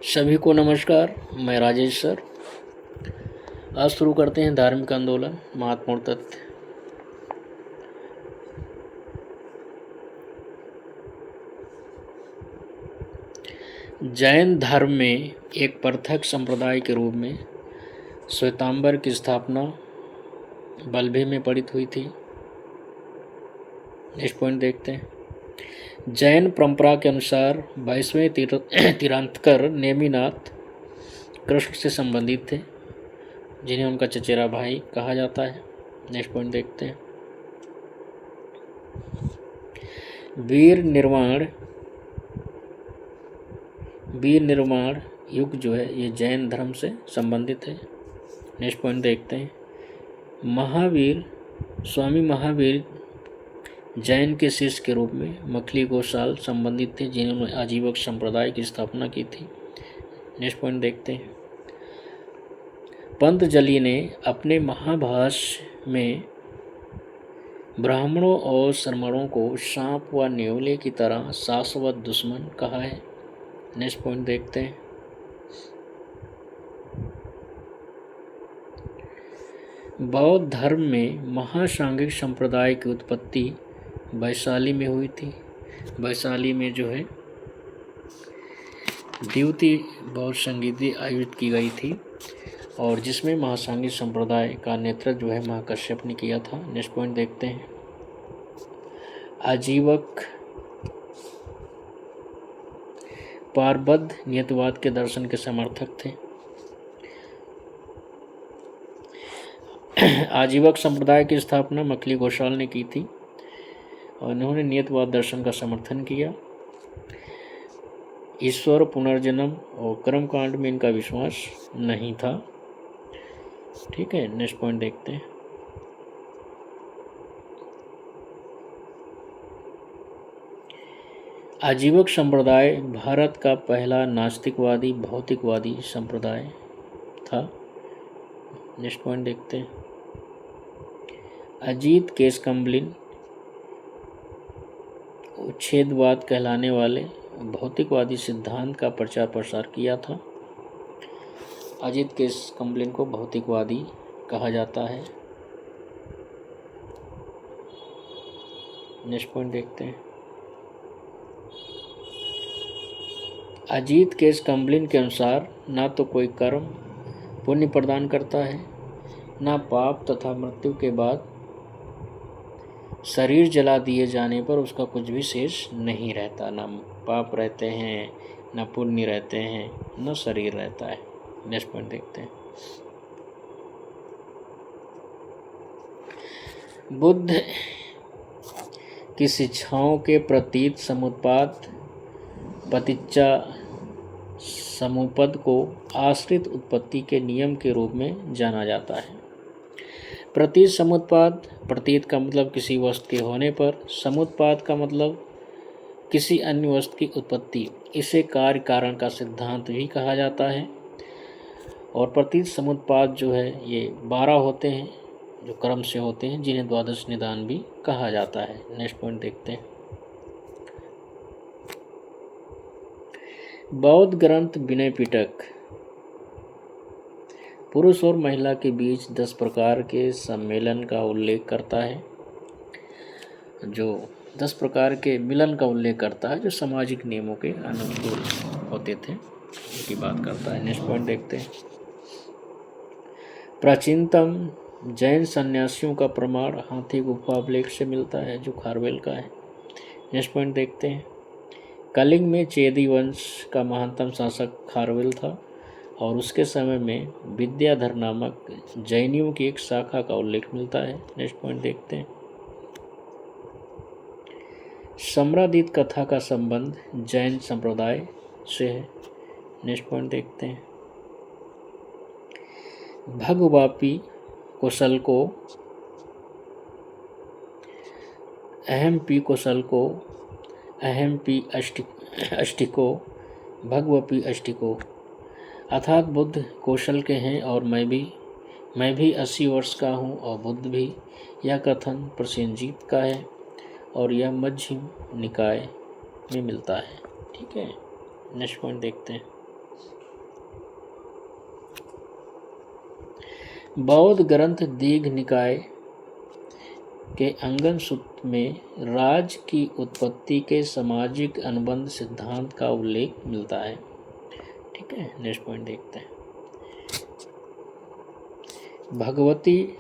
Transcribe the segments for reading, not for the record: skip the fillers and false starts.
सभी को नमस्कार। मैं राजेश सर। आज शुरू करते हैं धार्मिक आंदोलन महत्वपूर्ण तथ्य। जैन धर्म में एक पृथक संप्रदाय के रूप में श्वेतांबर की स्थापना बल्लभी में पड़ित हुई थी। नेक्स्ट पॉइंट देखते हैं। जैन परंपरा के अनुसार 22वें तीर्थंकर नेमिनाथ कृष्ण से संबंधित थे, जिन्हें उनका चचेरा भाई कहा जाता है। नेक्स्ट पॉइंट देखते हैं। वीर निर्माण युग जो है ये जैन धर्म से संबंधित है। नेक्स्ट पॉइंट देखते हैं। स्वामी महावीर जैन के शिष्य के रूप में मखली गोसाल संबंधित थे, जिन्होंने आजीवक संप्रदाय की स्थापना की थी। नेक्स्ट पॉइंट देखते हैं। पंतजलि ने अपने महाभाष्य में ब्राह्मणों और श्रमणों को सांप व न्योले की तरह शाश्वत दुश्मन कहा है। नेक्स्ट पॉइंट देखते हैं। बौद्ध धर्म में महासांघिक संप्रदाय की उत्पत्ति वैशाली में हुई थी। वैशाली में जो है द्वितीय बौद्ध संगीति आयोजित की गई थी और जिसमें महासांघिक संप्रदाय का नेतृत्व जो है महाकश्यप ने किया था। नेक्स्ट पॉइंट देखते हैं। आजीवक पारबद्ध नियतवाद के दर्शन के समर्थक थे। आजीवक संप्रदाय की स्थापना मखली गोसाल ने की थी और उन्होंने नियतवाद दर्शन का समर्थन किया। ईश्वर, पुनर्जन्म और कर्मकांड में इनका विश्वास नहीं था। ठीक है, नेक्स्ट पॉइंट देखते हैं। आजीवक संप्रदाय भारत का पहला नास्तिकवादी भौतिकवादी संप्रदाय था। नेक्स्ट पॉइंट देखते हैं। अजीत केशकम्बलिन उच्छेदवाद कहलाने वाले भौतिकवादी सिद्धांत का प्रचार प्रसार किया था। अजीत केशकम्बलिन को भौतिकवादी कहा जाता है। नेक्स्ट पॉइंट देखते हैं। अजीत केशकम्बलिन के अनुसार ना तो कोई कर्म पुण्य प्रदान करता है, ना पाप, तथा मृत्यु के बाद शरीर जला दिए जाने पर उसका कुछ भी शेष नहीं रहता। ना पाप रहते हैं, ना पुण्य रहते हैं, ना शरीर रहता है। नेक्स्ट पॉइंट देखते हैं। बुद्ध की शिक्षाओं के प्रतीत समुत्पाद पतिच्चा समुपद को आश्रित उत्पत्ति के नियम के रूप में जाना जाता है। प्रतीत समुत्पाद, प्रतीत का मतलब किसी वस्तु के होने पर, समुत्पाद का मतलब किसी अन्य वस्तु की उत्पत्ति। इसे कार्य कारण का सिद्धांत भी कहा जाता है। और प्रतीत समुत्पाद जो है ये 12 होते हैं जो क्रम से होते हैं, जिन्हें द्वादश निदान भी कहा जाता है। नेक्स्ट पॉइंट देखते हैं। बौद्ध ग्रंथ विनय पिटक पुरुष और महिला के बीच 10 प्रकार के सम्मेलन का उल्लेख करता है, जो 10 प्रकार के मिलन का उल्लेख करता है जो सामाजिक नियमों के अनुकूल होते थे, उनकी बात करता है। नेक्स्ट पॉइंट देखते हैं। प्राचीनतम जैन सन्यासियों का प्रमाण हाथी गुफा अभिलेख से मिलता है, जो खारवेल का है। नेक्स्ट पॉइंट देखते हैं। कलिंग में चेदी वंश का महानतम शासक खारवेल था और उसके समय में विद्याधर नामक जैनियों की एक शाखा का उल्लेख मिलता है। नेक्स्ट पॉइंट देखते हैं। सम्रादित कथा का संबंध जैन संप्रदाय से है। नेक्स्ट पॉइंट देखते हैं। भगवापी कुशल को अहमपी अष्टिको भगवपी अष्टिको अर्थात बुद्ध कौशल के हैं और मैं भी 80 वर्ष का हूँ और बुद्ध भी। यह कथन प्रसेनजीत का है और यह मध्यम निकाय में मिलता है। ठीक है, नेक्स्ट पॉइंट देखते हैं। बौद्ध ग्रंथ दीघ निकाय के अंगन सूत्र में राज की उत्पत्ति के सामाजिक अनुबंध सिद्धांत का उल्लेख मिलता है। ठीक है, नेक्स्ट पॉइंट देखते हैं। भगवती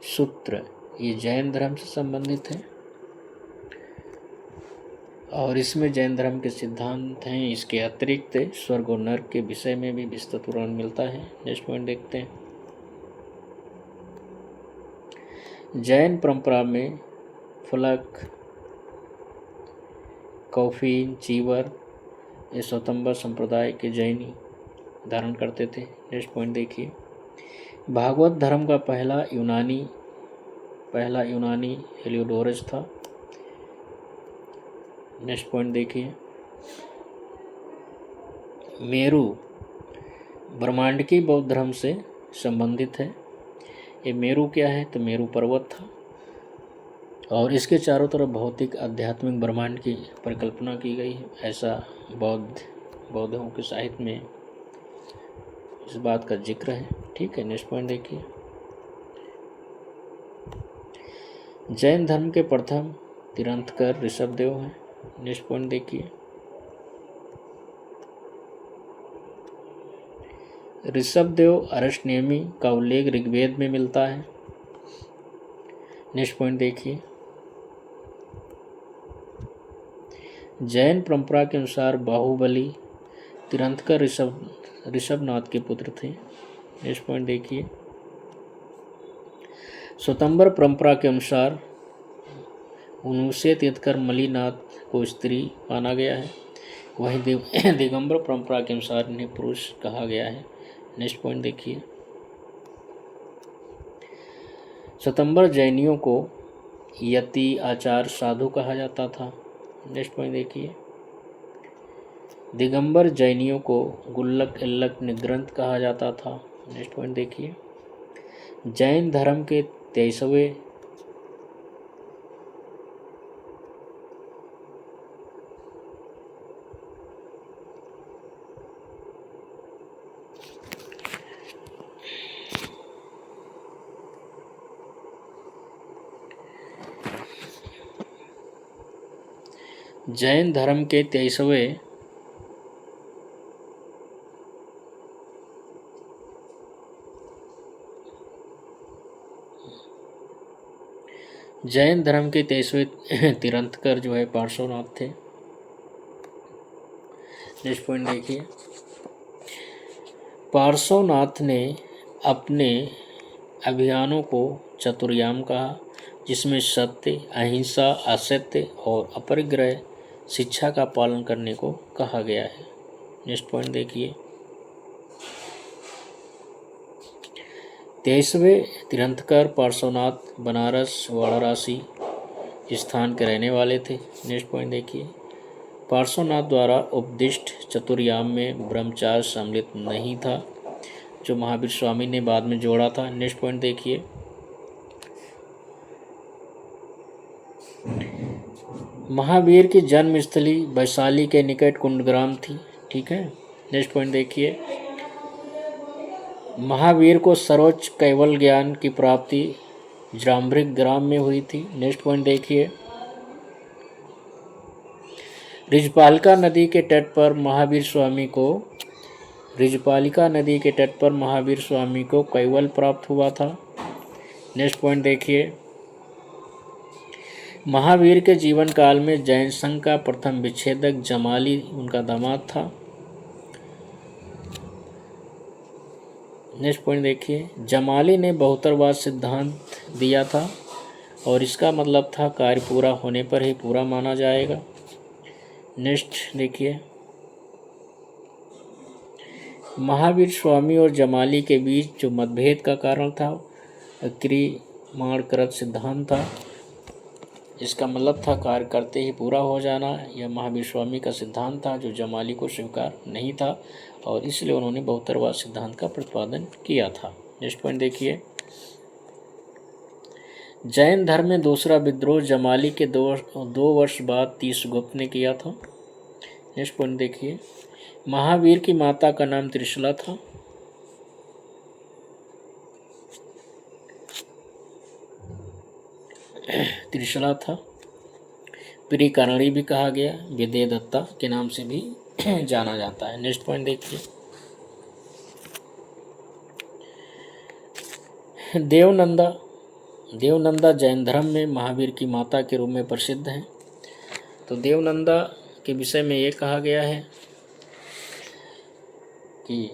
सूत्र ये जैन धर्म से संबंधित है और इसमें जैन धर्म के सिद्धांत हैं। इसके अतिरिक्त स्वर्ग और नर्क के विषय में भी विस्तृत वर्णन मिलता है। नेक्स्ट पॉइंट देखते हैं। जैन परंपरा में फलक, कौफीन, चीवर ये स्वतंत्र संप्रदाय के जैनी धारण करते थे। नेक्स्ट पॉइंट देखिए। भागवत धर्म का पहला यूनानी हेलियोडोरस था। नेक्स्ट पॉइंट देखिए। मेरु ब्रह्मांड की बौद्ध धर्म से संबंधित है। ये मेरु क्या है? तो मेरु पर्वत था और इसके चारों तरफ भौतिक आध्यात्मिक ब्रह्मांड की परिकल्पना की गई है। ऐसा बौद्धों के साहित्य में इस बात का जिक्र है। ठीक है, नेक्स्ट पॉइंट देखिए। जैन धर्म के प्रथम तीर्थंकर ऋषभदेव हैं। नेक्स्ट पॉइंट देखिए। ऋषभदेव अरष्टनेमी का उल्लेख ऋग्वेद में मिलता है। नेक्स्ट पॉइंट देखिए। जैन परंपरा के अनुसार बाहुबली तीर्थंकर ऋषभनाथ के पुत्र थे। नेक्स्ट पॉइंट देखिए। स्वतंत्र परंपरा के अनुसार उनसे तीर्थंकर मलिनाथ को स्त्री माना गया है। वहीं दिगंबर परंपरा के अनुसार इन्हें पुरुष कहा गया है। नेक्स्ट पॉइंट देखिए। स्वतंत्र जैनियों को यति, आचार्य, साधु कहा जाता था। नेक्स्ट पॉइंट देखिए। दिगंबर जैनियों को गुल्लक, इल्लक, निग्रंथ कहा जाता था। नेक्स्ट पॉइंट देखिए। जैन धर्म के 23वें जैन धर्म के 23वें तीर्थंकर जो है पार्श्वनाथ थे। नेक्स्ट पॉइंट देखिए। पार्श्वनाथ ने अपने अभियानों को चतुर्याम कहा, जिसमें सत्य, अहिंसा, असत्य और अपरिग्रह शिक्षा का पालन करने को कहा गया है। नेक्स्ट पॉइंट देखिए। 23वें तीर्थंकर पार्श्वनाथ बनारस, वाराणसी स्थान के रहने वाले थे। नेक्स्ट पॉइंट देखिए। पार्श्वनाथ द्वारा उपदिष्ट चतुर्याम में ब्रह्मचार्य सम्मिलित नहीं था, जो महावीर स्वामी ने बाद में जोड़ा था। नेक्स्ट पॉइंट देखिए। महावीर की जन्मस्थली वैशाली के निकट कुंडग्राम थी। ठीक है, नेक्स्ट पॉइंट देखिए। महावीर को सर्वोच्च कैवल्य ज्ञान की प्राप्ति जाम्भृग ग्राम में हुई थी। नेक्स्ट पॉइंट देखिए। रिजपालिका नदी के तट पर महावीर स्वामी को कैवल्य प्राप्त हुआ था। नेक्स्ट पॉइंट देखिए। महावीर के जीवन काल में जैन संघ का प्रथम विच्छेदक जमाली उनका दामाद था। नेक्स्ट पॉइंट देखिए। जमाली ने बहुतरवाद सिद्धांत दिया था और इसका मतलब था कार्य पूरा होने पर ही पूरा माना जाएगा। नेक्स्ट देखिए। महावीर स्वामी और जमाली के बीच जो मतभेद का कारण था क्रियमाणकृत सिद्धांत था। इसका मतलब था कार्य करते ही पूरा हो जाना। यह महावीर स्वामी का सिद्धांत था जो जमाली को स्वीकार नहीं था और इसलिए उन्होंने बहुतरवाद सिद्धांत का प्रतिपादन किया था। नेक्स्ट पॉइंट देखिए। जैन धर्म में दूसरा विद्रोह जमाली के 2 वर्ष बाद तीसगुप्त ने किया था। नेक्स्ट पॉइंट देखिए। महावीर की माता का नाम त्रिशला था। त्रिशला था। प्रिकारणी भी कहा गया, विदेदत्ता के नाम से भी जाना जाता है। नेक्स्ट पॉइंट देखिए, देवनंदा। देवनंदा जैन धर्म में महावीर की माता के रूप में प्रसिद्ध हैं। तो देवनंदा के विषय में ये कहा गया है कि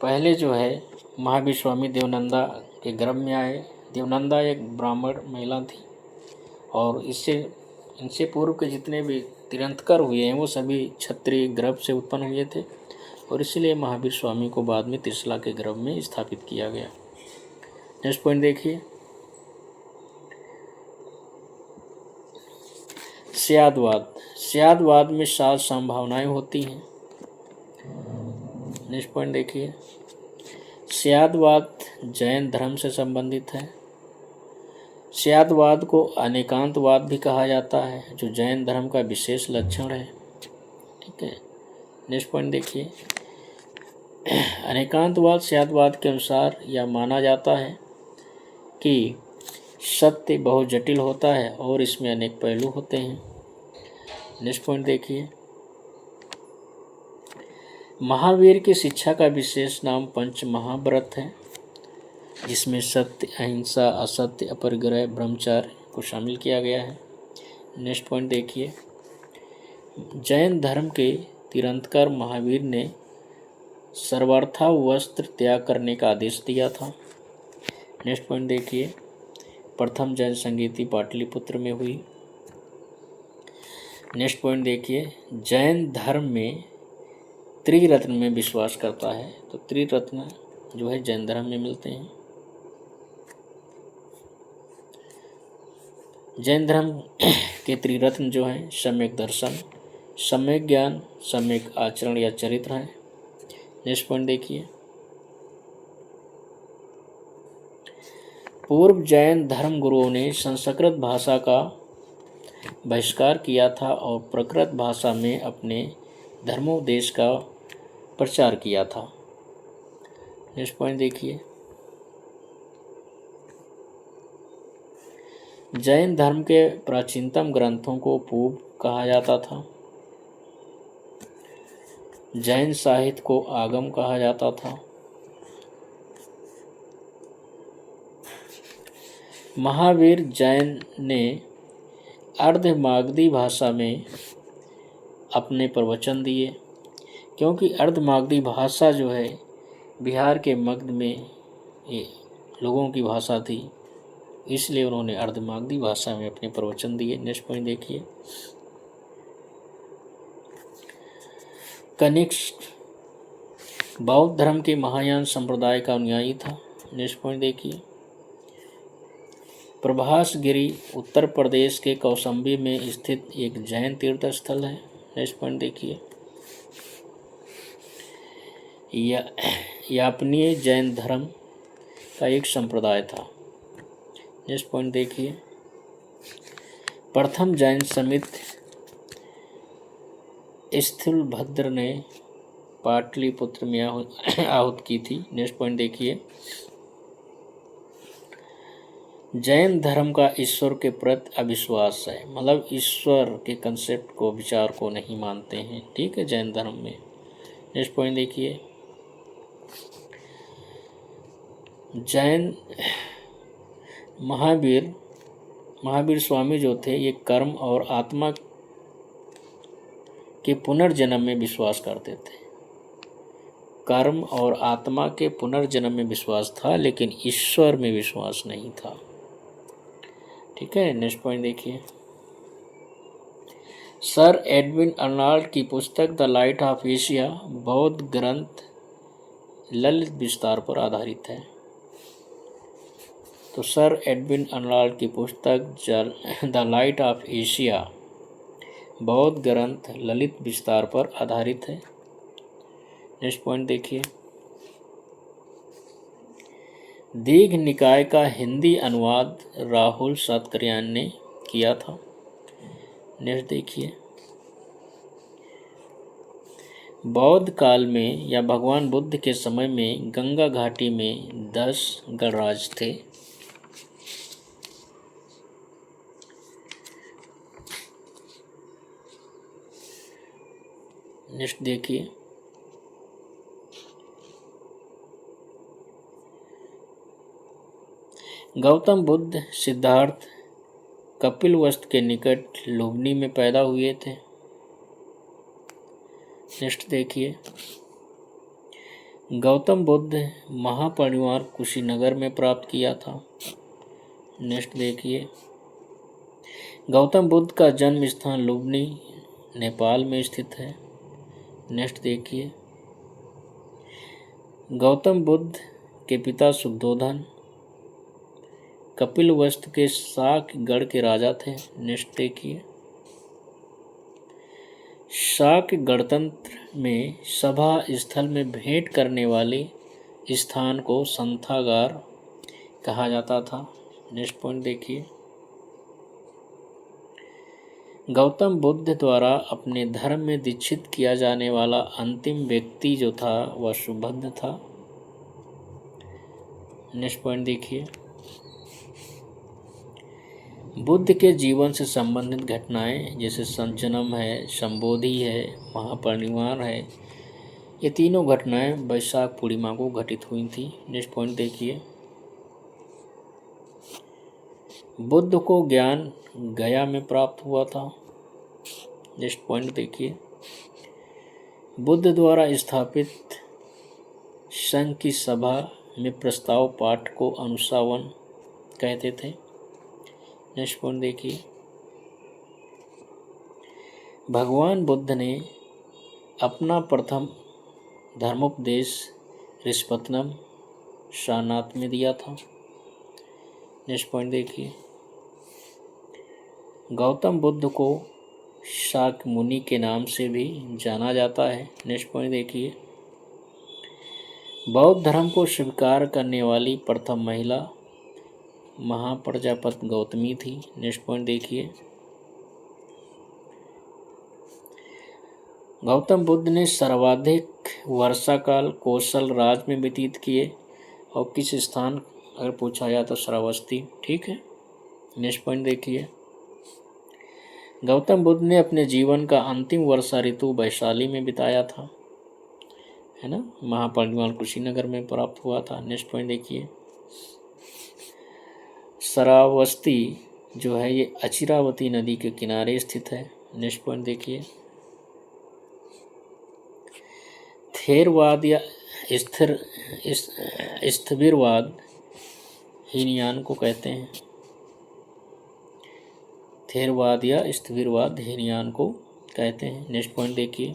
पहले जो है महावीर स्वामी देवनंदा के गर्भ में आए। देवनंदा एक ब्राह्मण महिला थी और इनसे पूर्व के जितने भी तीर्थंकर हुए हैं वो सभी क्षत्रिय गर्भ से उत्पन्न हुए थे और इसलिए महावीर स्वामी को बाद में त्रिशला के गर्भ में स्थापित किया गया। नेक्स्ट पॉइंट देखिए, स्यादवाद। स्यादवाद में 7 संभावनाएं होती हैं। नेक्स्ट पॉइंट देखिए, स्यादवाद जैन धर्म से संबंधित है। स्यादवाद को अनेकांतवाद भी कहा जाता है, जो जैन धर्म का विशेष लक्षण है। ठीक है, नेक्स्ट पॉइंट देखिए, अनेकांतवाद स्यादवाद के अनुसार यह माना जाता है कि सत्य बहुत जटिल होता है और इसमें अनेक पहलू होते हैं। नेक्स्ट पॉइंट देखिए, महावीर की शिक्षा का विशेष नाम पंच महाव्रत है, जिसमें सत्य, अहिंसा, असत्य, अपरिग्रह, ब्रह्मचर्य को शामिल किया गया है। नेक्स्ट पॉइंट देखिए, जैन धर्म के तीर्थंकर महावीर ने सर्वार्था वस्त्र त्याग करने का आदेश दिया था। नेक्स्ट पॉइंट देखिए, प्रथम जैन संगीति पाटलिपुत्र में हुई। नेक्स्ट पॉइंट देखिए, जैन धर्म में त्रिरत्न में विश्वास करता है। तो त्रिरत्न जो है जैन धर्म में मिलते हैं। जैन धर्म के त्रिरत्न जो हैं सम्यक दर्शन, सम्यक ज्ञान, सम्यक आचरण या चरित्र हैं। नेक्स्ट पॉइंट देखिए, पूर्व जैन धर्म गुरुओं ने संस्कृत भाषा का बहिष्कार किया था और प्राकृत भाषा में अपने धर्मोपदेश का प्रचार किया था। नेक्स्ट पॉइंट देखिए, जैन धर्म के प्राचीनतम ग्रंथों को पूर्व कहा जाता था। जैन साहित्य को आगम कहा जाता था। महावीर जैन ने अर्धमागधी भाषा में अपने प्रवचन दिए, क्योंकि अर्धमागधी भाषा जो है बिहार के मगध में ये लोगों की भाषा थी, इसलिए उन्होंने अर्धमागधी भाषा में अपने प्रवचन दिए। नेक्स्ट पॉइंट देखिए, कनिष्क बौद्ध धर्म के महायान संप्रदाय का अनुयायी था। नेक्स्ट पॉइंट देखिए, प्रभासगिरी उत्तर प्रदेश के कौशाम्बी में स्थित एक जैन तीर्थ स्थल है। नेक्स्ट पॉइंट देखिए, यापनीय जैन धर्म का एक संप्रदाय था। नेक्स्ट पॉइंट देखिए, प्रथम जैन समिति स्थूलभद्र ने पाटलिपुत्र में आहूत की थी। नेक्स्ट पॉइंट देखिए, जैन धर्म का ईश्वर के प्रति अविश्वास है, मतलब ईश्वर के कंसेप्ट को, विचार को नहीं मानते हैं। ठीक है, जैन धर्म में। नेक्स्ट पॉइंट देखिए, जैन महावीर स्वामी जो थे ये कर्म और आत्मा के पुनर्जन्म में विश्वास करते थे। कर्म और आत्मा के पुनर्जन्म में विश्वास था, लेकिन ईश्वर में विश्वास नहीं था। ठीक है, नेक्स्ट पॉइंट देखिए, सर एडविन अर्नाल्ड की पुस्तक द लाइट ऑफ एशिया बौद्ध ग्रंथ ललित विस्तार पर आधारित है। तो सर एडविन अर्नाल्ड की पुस्तक द लाइट ऑफ एशिया बौद्ध ग्रंथ ललित विस्तार पर आधारित है। नेक्स्ट पॉइंट देखिए, दीघ निकाय का हिंदी अनुवाद राहुल सातकर्यायन ने किया था। नेक्स्ट देखिए, बौद्ध काल में या भगवान बुद्ध के समय में गंगा घाटी में 10 गणराज थे। नेक्स्ट देखिए, गौतम बुद्ध सिद्धार्थ कपिलवस्तु के निकट लुम्बिनी में पैदा हुए थे। नेक्स्ट देखिए, गौतम बुद्ध महापरिनिर्वाण कुशीनगर में प्राप्त किया था। नेक्स्ट देखिए, गौतम बुद्ध का जन्म स्थान लुम्बिनी नेपाल में स्थित है। नेक्स्ट देखिए, गौतम बुद्ध के पिता शुद्धोधन कपिलवस्तु के शाक्यगढ़ के राजा थे। नेक्स्ट देखिए, शाक्य गणतंत्र में सभा स्थल में भेंट करने वाले स्थान को संथागार कहा जाता था। नेक्स्ट पॉइंट देखिए, गौतम बुद्ध द्वारा अपने धर्म में दीक्षित किया जाने वाला अंतिम व्यक्ति जो था वह सुभद्र था। नेक्स्ट पॉइंट देखिए, बुद्ध के जीवन से संबंधित घटनाएं जैसे संजनम है, संबोधि है, महापरिनिर्वाण है, ये तीनों घटनाएं वैशाख पूर्णिमा को घटित हुई थी। नेक्स्ट पॉइंट देखिए, बुद्ध को ज्ञान गया में प्राप्त हुआ था। नेक्स्ट पॉइंट देखिए, बुद्ध द्वारा स्थापित संघ की सभा में प्रस्ताव पाठ को अनुशासन कहते थे। नेक्स्ट पॉइंट देखिए, भगवान बुद्ध ने अपना प्रथम धर्मोपदेश ऋषपत्नम सारनाथ में दिया था। नेक्स्ट पॉइंट देखिए, गौतम बुद्ध को शाक्य मुनि के नाम से भी जाना जाता है। नेक्स्ट पॉइंट देखिए, बौद्ध धर्म को स्वीकार करने वाली प्रथम महिला महाप्रजापति गौतमी थी। नेक्स्ट पॉइंट देखिए, गौतम बुद्ध ने सर्वाधिक वर्षाकाल कौशल राज में व्यतीत किए और किस स्थान अगर पूछा जाए तो श्रावस्ती। ठीक है। नेक्स्ट पॉइंट देखिए, गौतम बुद्ध ने अपने जीवन का अंतिम वर्षा ऋतु वैशाली में बिताया था, है ना, महापरिनिर्वाण कुशीनगर में प्राप्त हुआ था। नेक्स्ट पॉइंट देखिए, श्रावस्ती जो है ये अचिरावती नदी के किनारे स्थित है। नेक्स्ट पॉइंट देखिए, थेरवाद या स्थिरवाद हीनयान को कहते हैं। थेरवाद या स्थिरवाद हीनयान को कहते हैं। नेक्स्ट पॉइंट देखिए,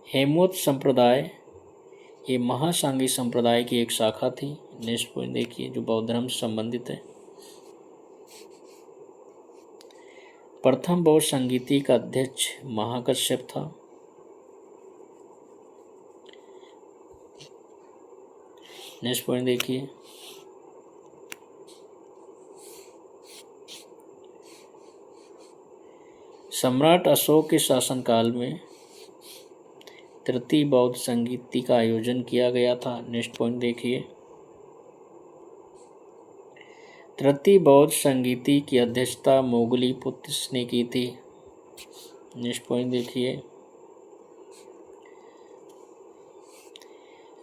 हेमवत संप्रदाय ये महासांगी संप्रदाय की एक शाखा थी। नेक्स्ट पॉइंट देखिए, जो बौद्ध धर्म से संबंधित है। प्रथम बौद्ध संगीति का अध्यक्ष महाकश्यप था। नेक्स्ट पॉइंट देखिए, सम्राट अशोक के शासनकाल में तृतीय बौद्ध संगीति का आयोजन किया गया था। नेक्स्ट पॉइंट देखिए, तृतीय बौद्ध संगीति की अध्यक्षता मोगलीपुत्र ने की थी। नेक्स्ट पॉइंट देखिए,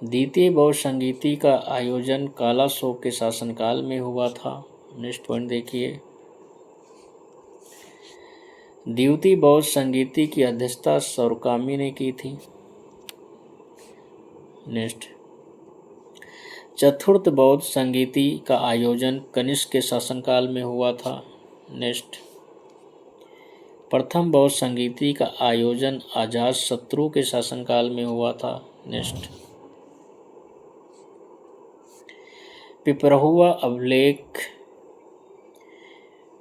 द्वितीय बौद्ध संगीति का आयोजन कालाशोक के शासनकाल में हुआ था। नेक्स्ट पॉइंट देखिए, द्वितीय बौद्ध संगीति की अध्यक्षता सौरकामी ने की थी। नेक्स्ट, चतुर्थ बौद्ध संगीति का आयोजन कनिष्क के शासनकाल में हुआ था। नेक्स्ट, प्रथम बौद्ध संगीति का आयोजन अजातशत्रु के शासनकाल में हुआ था। नेक्स्ट, पिपरहुआ अभिलेख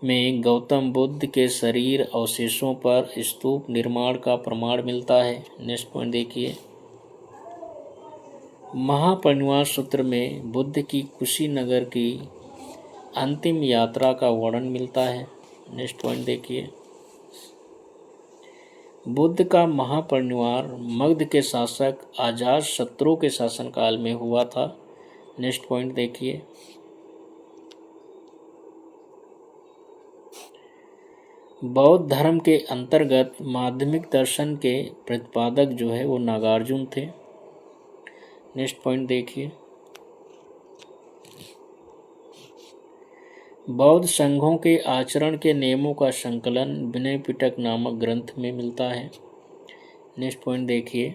में गौतम बुद्ध के शरीर अवशेषों पर स्तूप निर्माण का प्रमाण मिलता है। नेक्स्ट पॉइंट देखिए, महापरिनिर्वाण सूत्र में बुद्ध की कुशीनगर की अंतिम यात्रा का वर्णन मिलता है। नेक्स्ट पॉइंट देखिए, बुद्ध का महापरिनिर्वाण मगध के शासक अजातशत्रु के शासनकाल में हुआ था। नेक्स्ट पॉइंट देखिए, बौद्ध धर्म के अंतर्गत माध्यमिक दर्शन के प्रतिपादक जो है वो नागार्जुन थे। नेक्स्ट पॉइंट देखिए, बौद्ध संघों के आचरण के नियमों का संकलन विनय पिटक नामक ग्रंथ में मिलता है। नेक्स्ट पॉइंट देखिए,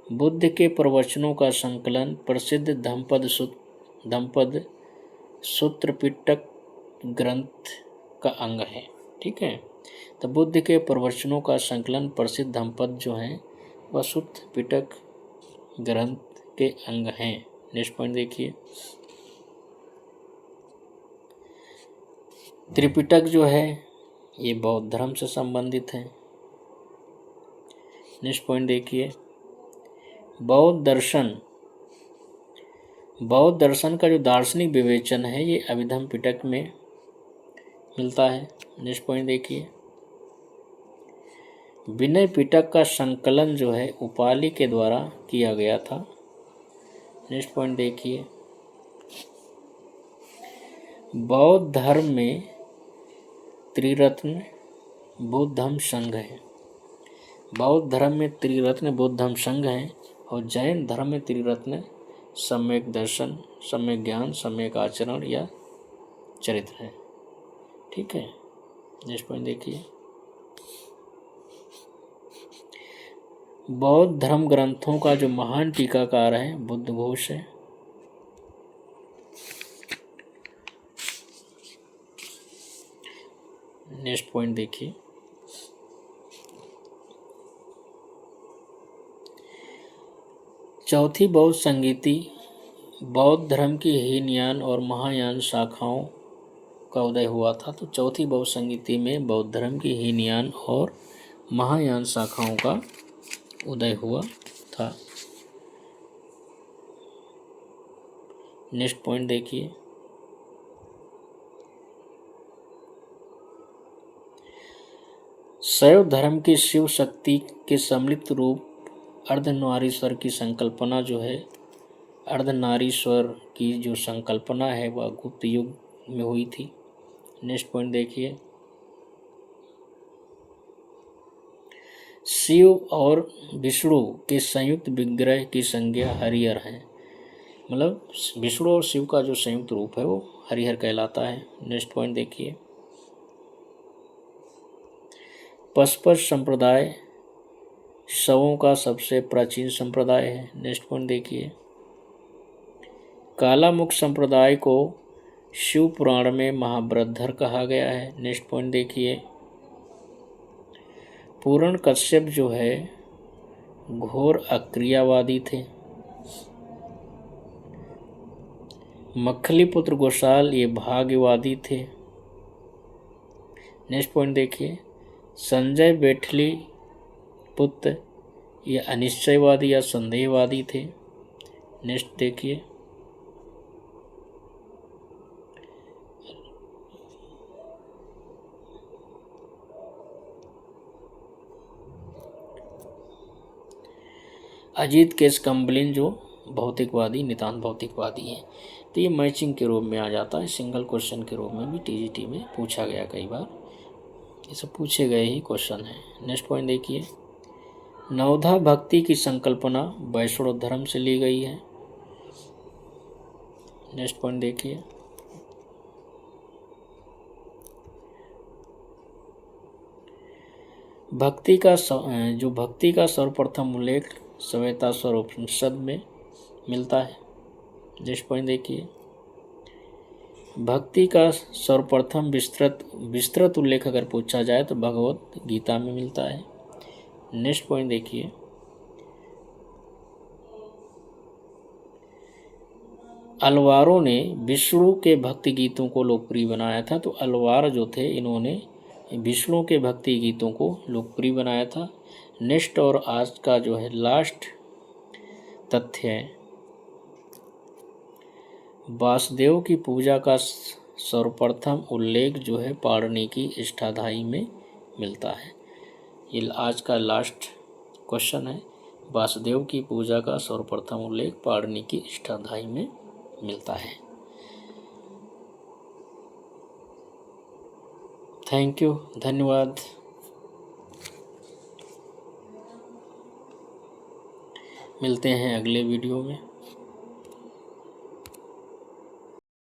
बुद्ध के प्रवचनों का संकलन प्रसिद्ध धम्मपद सूत्र पिटक ग्रंथ का अंग है। ठीक है, तो बुद्ध के प्रवचनों का संकलन प्रसिद्ध धम्मपद जो हैं वह सूत्र पिटक ग्रंथ के अंग हैं। नेक्स्ट पॉइंट देखिए, त्रिपिटक जो है ये बौद्ध धर्म से संबंधित है। नेक्स्ट पॉइंट देखिए, बौद्ध दर्शन का जो दार्शनिक विवेचन है ये अभिधम्म पिटक में मिलता है। नेक्स्ट पॉइंट देखिए, विनय पिटक का संकलन जो है उपालि के द्वारा किया गया था। नेक्स्ट पॉइंट देखिए, बौद्ध धर्म में त्रिरत्न बौद्ध धम्म संघ है। बौद्ध धर्म में त्रिरत्न बौद्ध धम्म संघ है और जैन धर्म में त्रिरत्न सम्यक दर्शन, सम्यक ज्ञान, सम्यक आचरण या चरित्र है। ठीक है, नेक्स्ट पॉइंट देखिए, बौद्ध धर्म ग्रंथों का जो महान टीकाकार है बुद्ध घोष है। नेक्स्ट पॉइंट देखिए, चौथी बौद्ध संगीति बौद्ध धर्म की हीनयान और महायान शाखाओं का उदय हुआ था। तो चौथी बौद्ध संगीति में बौद्ध धर्म की हीनयान और महायान शाखाओं का उदय हुआ था। नेक्स्ट पॉइंट देखिए, शैव धर्म की शिव शक्ति के सम्मिलित रूप अर्धनारीश्वर की संकल्पना जो है, अर्धनारीश्वर की जो संकल्पना है वह गुप्त युग में हुई थी। नेक्स्ट पॉइंट देखिए, शिव और विष्णु के संयुक्त विग्रह की संज्ञा हरिहर है। मतलब विष्णु और शिव का जो संयुक्त रूप है वो हरिहर कहलाता है। नेक्स्ट पॉइंट देखिए, पशुपत संप्रदाय शवों का सबसे प्राचीन संप्रदाय है। नेक्स्ट पॉइंट देखिए, कालामुख संप्रदाय को शिव पुराण में महाबृहद्धर कहा गया है। नेक्स्ट पॉइंट देखिए, पूर्ण कश्यप जो है घोर अक्रियावादी थे। मक्खलीपुत्र घोषाल ये भाग्यवादी थे। नेक्स्ट पॉइंट देखिए, संजय बेठली पुत्र ये अनिश्चयवादी या संदेहवादी थे। नेक्स्ट देखिए, अजीत केशकम्बलिन जो भौतिकवादी नितांत भौतिकवादी हैं। तो ये मैचिंग के रूप में आ जाता है, सिंगल क्वेश्चन के रूप में भी टीजीटी में पूछा गया कई बार, ये सब पूछे गए ही क्वेश्चन है। नेक्स्ट पॉइंट देखिए, नवधा भक्ति की संकल्पना वैष्णव धर्म से ली गई है। नेक्स्ट पॉइंट देखिए, भक्ति का सर्वप्रथम उल्लेख श्वेताश्वर उपनिषद में मिलता है। नेक्स्ट पॉइंट देखिए, भक्ति का सर्वप्रथम विस्तृत उल्लेख अगर पूछा जाए तो भगवत गीता में मिलता है। नेक्स्ट पॉइंट देखिए, अलवारों ने विष्णु के भक्ति गीतों को लोकप्रिय बनाया था। तो अलवार जो थे इन्होंने विष्णु के भक्ति गीतों को लोकप्रिय बनाया था। नेक्स्ट और आज का जो है लास्ट तथ्य है, वासुदेव की पूजा का सर्वप्रथम उल्लेख जो है पाणिनि की अष्टाध्यायी में मिलता है। ये आज का लास्ट क्वेश्चन है, वासुदेव की पूजा का सर्वप्रथम उल्लेख पाणिनि की अष्टाध्यायी में मिलता है। थैंक यू, धन्यवाद। मिलते हैं अगले वीडियो में।